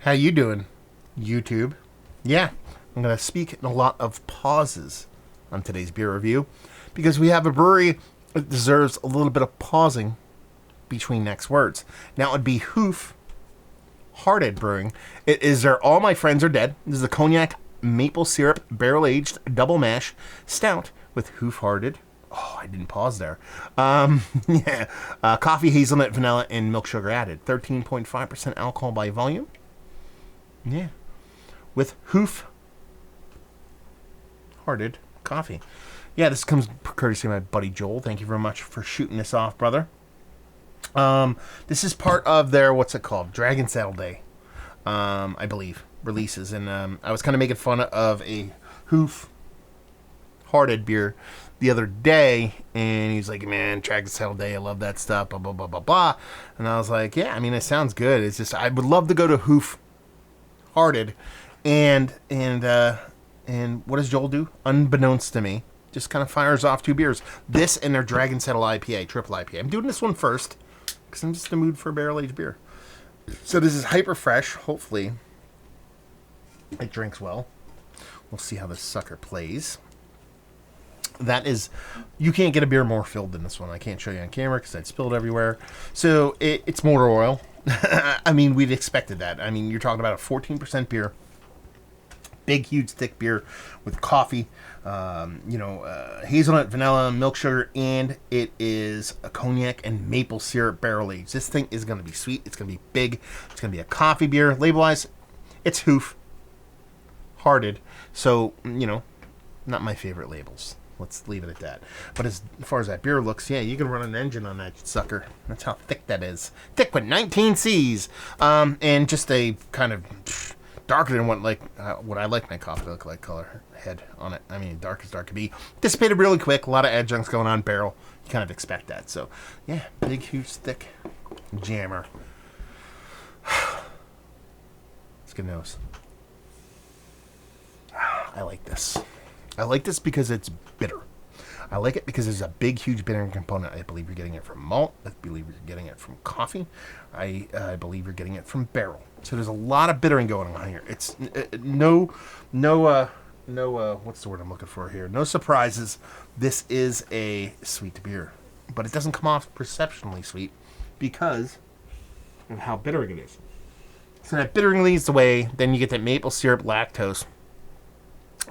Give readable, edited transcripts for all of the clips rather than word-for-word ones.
How you doing, YouTube? Yeah, I'm going to speak in a lot of pauses on today's beer review because we have a brewery that deserves a little bit of pausing between next words. Now, it would be Hoof Hearted Brewing. It is their All My Friends Are Dead. This is a Cognac maple syrup barrel-aged double mash stout with Hoof Hearted. Oh, I didn't pause there. Yeah. Coffee, hazelnut, vanilla, and milk sugar added. 13.5% alcohol by volume. Yeah. With Hoof Hearted coffee. Yeah, this comes courtesy of my buddy Joel. Thank you very much for shooting this off, brother. This is part of their, what's it called? Dragon Saddle Day, I believe, releases. And I was kind of making fun of a Hoof Hearted beer the other day, and he's like, man, Dragon Saddle Day, I love that stuff, blah, blah, blah, blah, blah. And I was like, yeah, I mean, it sounds good. It's just, I would love to go to Hoof Hearted, and what does Joel do? Unbeknownst to me, just kind of fires off two beers. This and their Dragon Saddle IPA, triple IPA. I'm doing this one first, because I'm just in the mood for a barrel-aged beer. So this is hyper fresh. Hopefully, it drinks well. We'll see how this sucker plays. That is, you can't get a beer more filled than this one. I can't show you on camera because I'd spilled everywhere. So it's motor oil. I mean, we'd expected that. I mean, you're talking about a 14% beer. Big, huge, thick beer with coffee, hazelnut, vanilla, milk sugar, and it is a cognac and maple syrup barrel aged. This thing is going to be sweet. It's going to be big. It's going to be a coffee beer. Label-wise, it's Hoof Hearted. So, not my favorite labels. Let's leave it at that. But as far as that beer looks, yeah, you can run an engine on that sucker. That's how thick that is. Thick with 19 C's. And just a kind of darker than what I like my coffee to look like color head on it. I mean, dark as dark can be. Dissipated really quick. A lot of adjuncts going on barrel. You kind of expect that. So, yeah, big, huge, thick jammer. It's good nose. I like this. I like this because it's bitter. I like it because there's a big, huge bittering component. I believe you're getting it from malt. I believe you're getting it from coffee. I believe you're getting it from barrel. So there's a lot of bittering going on here. It's no, what's the word I'm looking for here? No surprises. This is a sweet beer, but it doesn't come off perceptionally sweet because of how bittering it is. So that bittering leads the way. Then you get that maple syrup lactose.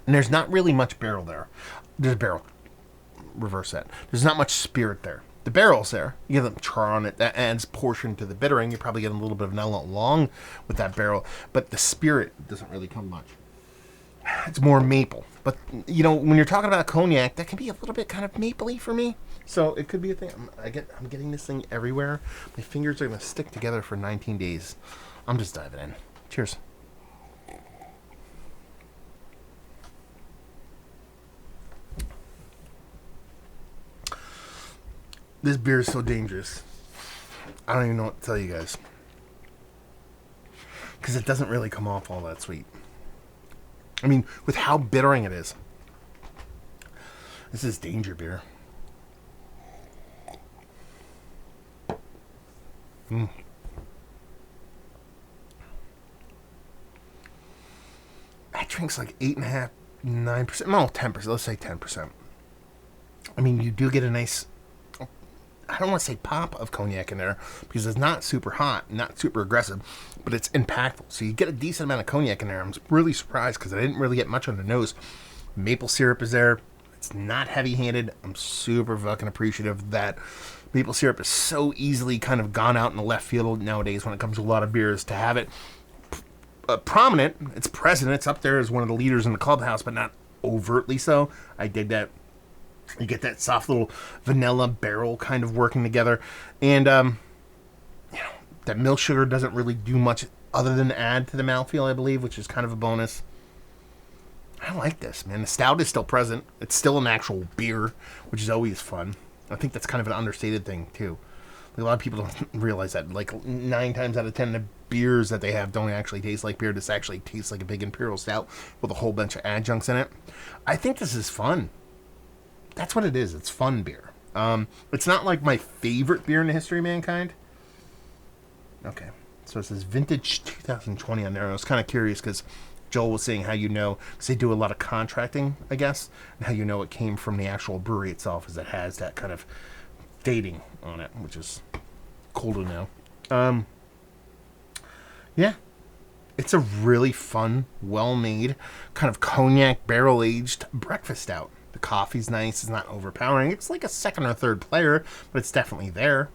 And there's not really much barrel there. There's barrel. Reverse that. There's not much spirit there. The barrel's there. You get the char on it. That adds portion to the bittering. You're probably getting a little bit of vanilla along with that barrel. But the spirit doesn't really come much. It's more maple. But, when you're talking about cognac, that can be a little bit kind of mapley for me. So it could be a thing. I'm getting this thing everywhere. My fingers are going to stick together for 19 days. I'm just diving in. Cheers. This beer is so dangerous. I don't even know what to tell you guys. Because it doesn't really come off all that sweet. I mean, with how bittering it is. This is danger beer. That drinks like 8.5%, 9%. No, 10%. Let's say 10%. I mean, you do get a nice, I don't want to say pop of cognac in there because it's not super hot, not super aggressive, but it's impactful. So you get a decent amount of cognac in there. I'm really surprised because I didn't really get much on the nose. Maple syrup is there. It's not heavy-handed. I'm super fucking appreciative that maple syrup is so easily kind of gone out in the left field nowadays when it comes to a lot of beers. To have it prominent, it's present, it's up there as one of the leaders in the clubhouse, but not overtly so. I dig that. You get that soft little vanilla barrel kind of working together. And, that milk sugar doesn't really do much other than add to the mouthfeel, I believe, which is kind of a bonus. I like this, man. The stout is still present. It's still an actual beer, which is always fun. I think that's kind of an understated thing, too. Like, a lot of people don't realize that. Like, 9 times out of 10, the beers that they have don't actually taste like beer. This actually tastes like a big imperial stout with a whole bunch of adjuncts in it. I think this is fun. That's what it is. It's fun beer. It's not like my favorite beer in the history of mankind. Okay. It's So it says vintage 2020 on there. And I was kind of curious because Joel was saying how you know, because they do a lot of contracting, I guess, and how you know it came from the actual brewery itself, is it has that kind of dating on it, which is cool to know. Yeah. It's a really fun, well-made, kind of cognac barrel-aged breakfast stout. The coffee's nice. It's not overpowering. It's like a second or third player, but it's definitely there.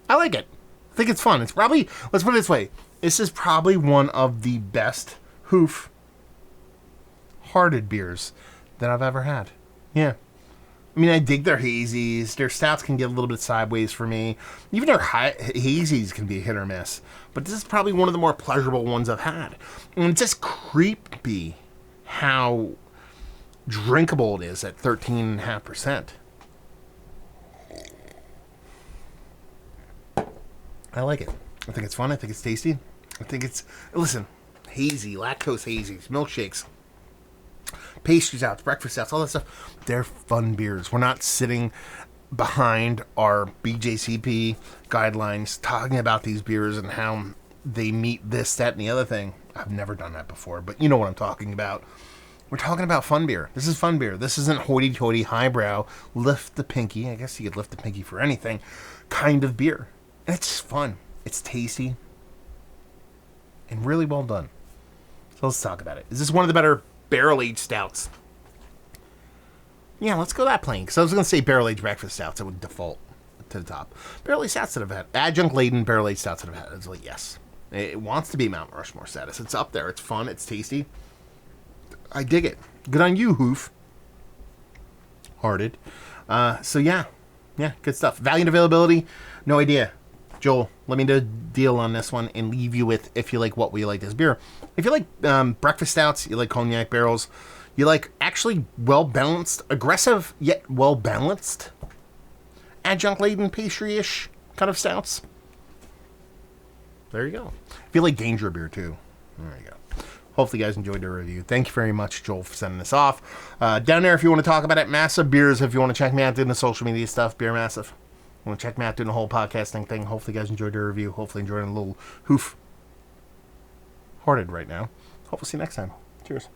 I like it. I think it's fun. It's probably, let's put it this way, this is probably one of the best Hoof hearted beers that I've ever had. Yeah. I mean, I dig their hazies. Their stouts can get a little bit sideways for me. Even their hazies can be a hit or miss. But this is probably one of the more pleasurable ones I've had. And it's just creepy how drinkable it is at 13.5%. I like it. I think it's fun. I think it's tasty. I think it's... Listen, hazy, lactose hazies, milkshakes, pastry stouts, breakfast stouts, all that stuff. They're fun beers. We're not sitting behind our BJCP guidelines talking about these beers and how they meet this, that, and the other thing. I've never done that before, but you know what I'm talking about. We're talking about fun beer. This is fun beer. This isn't hoity-toity, highbrow, lift the pinky. I guess you could lift the pinky for anything kind of beer. And it's fun. It's tasty. And really well done. So let's talk about it. Is this one of the better barrel-aged stouts? Yeah, let's go that plane. Because I was going to say barrel-aged breakfast stouts. I would default to the top. Barrel-aged stouts that I've had. Adjunct-laden barrel-aged stouts that I've had. It's like, yes. It wants to be Mount Rushmore status. It's up there. It's fun. It's tasty. I dig it. Good on you, Hoof. Hearted. So, yeah. Yeah, good stuff. Value and availability? No idea. Joel, let me do a deal on this one and leave you with, if you like what we like this beer. If you like breakfast stouts, you like cognac barrels, you like actually well-balanced, aggressive yet well-balanced, adjunct-laden pastry-ish kind of stouts, there you go. If you like danger beer too, there you go. Hopefully you guys enjoyed the review. Thank you very much, Joel, for sending this off. Down there, if you want to talk about it, Massive Beers, if you want to check me out doing the social media stuff, Beer Massive. Want to check me out doing the whole podcasting thing. Hopefully you guys enjoyed the review. Hopefully enjoying a little Hoof hearted right now. Hopefully see you next time. Cheers.